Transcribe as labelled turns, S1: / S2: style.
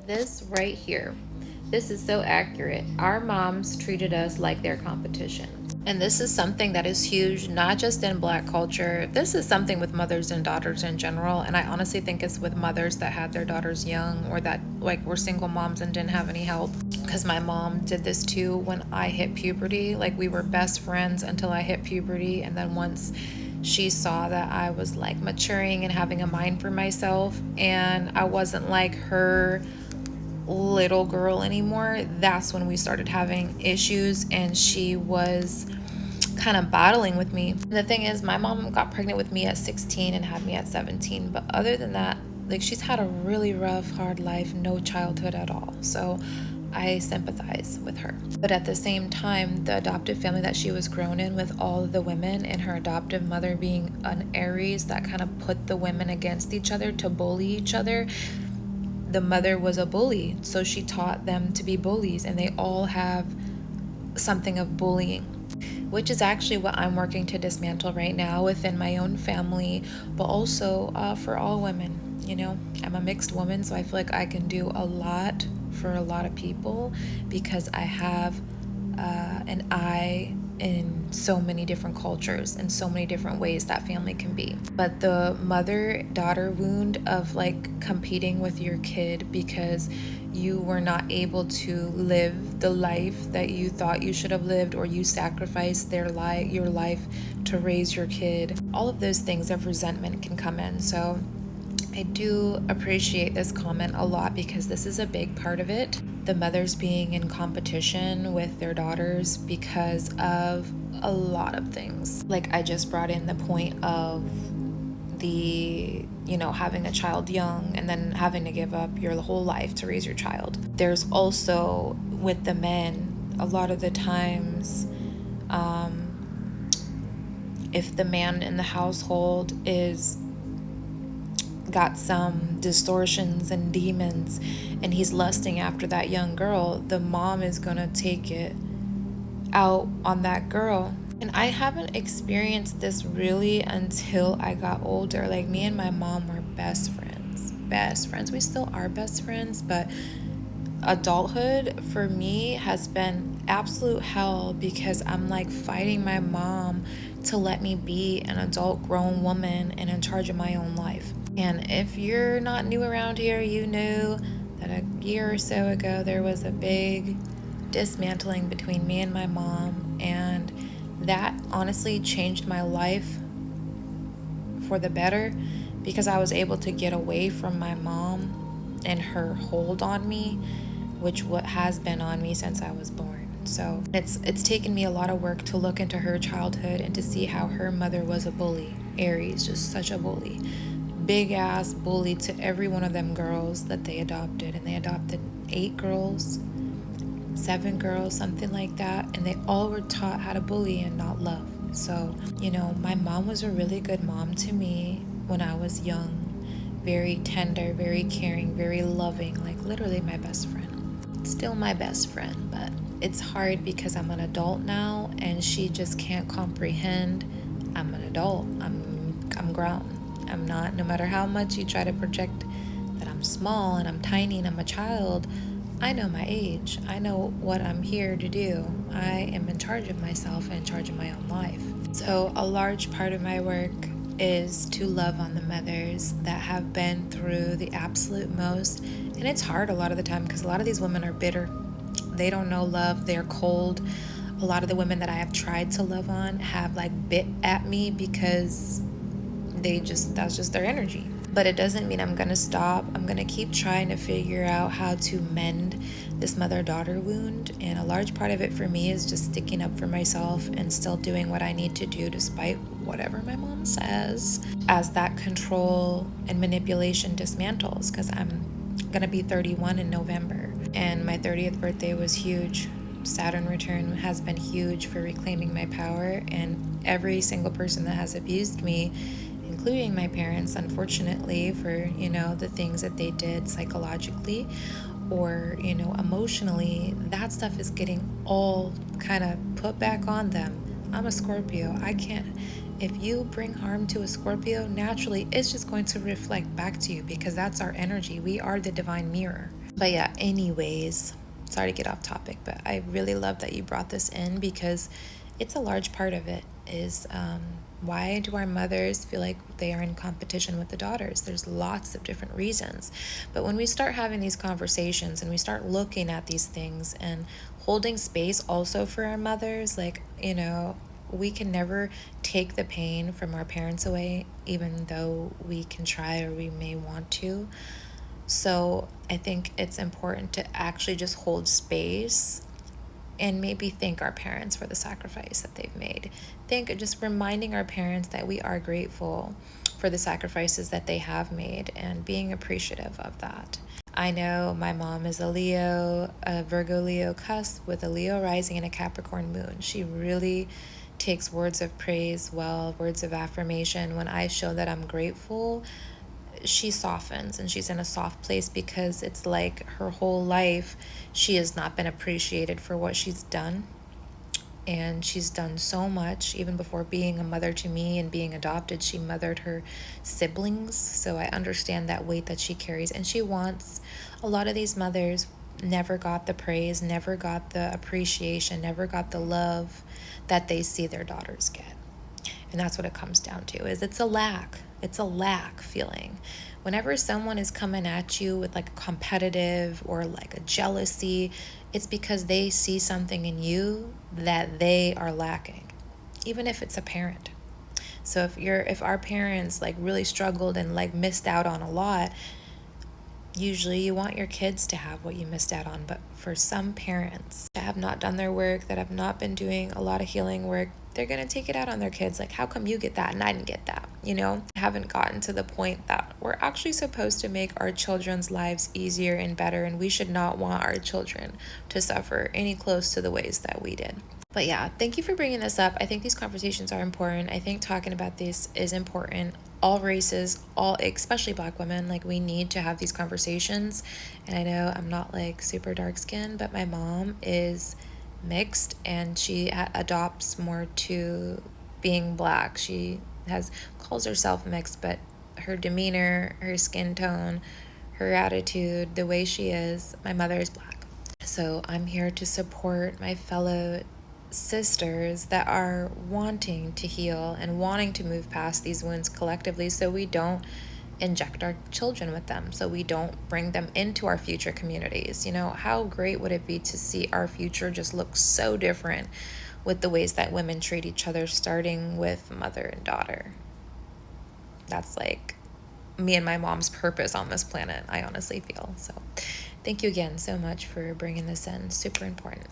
S1: This right here, this is so accurate. Our moms treated us like their competition. And this is something that is huge, not just in Black culture. This is something with mothers and daughters in general. And I honestly think it's with mothers that had their daughters young, or that like were single moms and didn't have any help. Because my mom did this too when I hit puberty. Like, we were best friends until I hit puberty. And then once she saw that I was like maturing and having a mind for myself, and I wasn't like her little girl anymore, that's when we started having issues, and she was kind of battling with me. The thing is, my mom got pregnant with me at 16 and had me at 17, but other than that, like, she's had a really rough, hard life, no childhood at all. So I sympathize with her. But at the same time, the adoptive family that she was grown in, with all of the women and her adoptive mother being an Aries that kind of put the women against each other to bully each other, the mother was a bully, so she taught them to be bullies, and they all have something of bullying, which is actually what I'm working to dismantle right now within my own family, but also for all women. You know, I'm a mixed woman, so I feel like I can do a lot for a lot of people because I have an eye in so many different cultures and so many different ways that family can be. But the mother-daughter wound of like competing with your kid because you were not able to live the life that you thought you should have lived, or you sacrificed your life to raise your kid, all of those things of resentment can come in. So I do appreciate this comment a lot because this is a big part of it. The mothers being in competition with their daughters because of a lot of things. Like, I just brought in the point of the, having a child young and then having to give up your whole life to raise your child. There's also, with the men, a lot of the times, if the man in the household is got some distortions and demons and he's lusting after that young girl, the mom is gonna take it out on that girl. And I haven't experienced this really until I got older. Like, me and my mom were best friends. We still are best friends, but adulthood for me has been absolute hell because I'm like fighting my mom to let me be an adult grown woman and in charge of my own life. And if you're not new around here, you knew that a year or so ago there was a big dismantling between me and my mom, and that honestly changed my life for the better because I was able to get away from my mom and her hold on me, which what has been on me since I was born. So it's taken me a lot of work to look into her childhood and to see how her mother was a bully. Aries, just such a bully. Big ass bully to every one of them girls that they adopted. And they adopted 8 girls, 7 girls, something like that. And they all were taught how to bully and not love. So, my mom was a really good mom to me when I was young. Very tender, very caring, very loving, like literally my best friend. Still my best friend, but it's hard because I'm an adult now and she just can't comprehend I'm an adult. I'm grown. I'm not, no matter how much you try to project that I'm small and I'm tiny and I'm a child, I know my age. I know what I'm here to do. I am in charge of myself and in charge of my own life. So a large part of my work is to love on the mothers that have been through the absolute most. And it's hard a lot of the time because a lot of these women are bitter. They don't know love. They're cold. A lot of the women that I have tried to love on have like bit at me because that's just their energy. But it doesn't mean I'm gonna stop. I'm gonna keep trying to figure out how to mend this mother-daughter wound. And a large part of it for me is just sticking up for myself and still doing what I need to do despite whatever my mom says, as that control and manipulation dismantles, because I'm gonna be 31 in November and my 30th birthday was huge. Saturn return has been huge for reclaiming my power, and every single person that has abused me, including my parents, unfortunately, for, the things that they did psychologically or, emotionally, that stuff is getting all kind of put back on them. I'm a Scorpio. If you bring harm to a Scorpio, naturally, it's just going to reflect back to you because that's our energy. We are the divine mirror. But yeah, anyways, sorry to get off topic, but I really love that you brought this in because it's a large part of it is why do our mothers feel like they are in competition with the daughters? There's lots of different reasons. But when we start having these conversations and we start looking at these things and holding space also for our mothers, like, we can never take the pain from our parents away, even though we can try or we may want to. So I think it's important to actually just hold space and maybe thank our parents for the sacrifice that they've made. Just reminding our parents that we are grateful for the sacrifices that they have made and being appreciative of that. I know my mom is a Leo, a Virgo Leo cusp with a Leo rising and a Capricorn moon. She really takes words of praise well, words of affirmation. When I show that I'm grateful, she softens and she's in a soft place because it's like her whole life she has not been appreciated for what she's done. And she's done so much. Even before being a mother to me and being adopted, she mothered her siblings. So I understand that weight that she carries. And she wants, a lot of these mothers never got the praise, never got the appreciation, never got the love that they see their daughters get. And that's what it comes down to, is it's a lack feeling. Whenever someone is coming at you with like a competitive or like a jealousy, it's because they see something in you that they are lacking, even if it's a parent. So if our parents like really struggled and like missed out on a lot, usually you want your kids to have what you missed out on. But for some parents that have not done their work, that have not been doing a lot of healing work, they're going to take it out on their kids. Like, how come you get that and I didn't get that? Haven't gotten to the point that we're actually supposed to make our children's lives easier and better. And we should not want our children to suffer any close to the ways that we did. But yeah, thank you for bringing this up. I think these conversations are important. I think talking about this is important. All races, especially Black women, like, we need to have these conversations. And I know I'm not like super dark skinned, but my mom is mixed and she adopts more to being Black. She calls herself mixed, but her demeanor, her skin tone, her attitude, the way she is, my mother is Black. So I'm here to support my fellow sisters that are wanting to heal and wanting to move past these wounds collectively, so we don't inject our children with them, so we don't bring them into our future communities. How great would it be to see our future just look so different with the ways that women treat each other, starting with mother and daughter? That's like me and my mom's purpose on this planet, I honestly feel. So thank you again so much for bringing this in. Super important.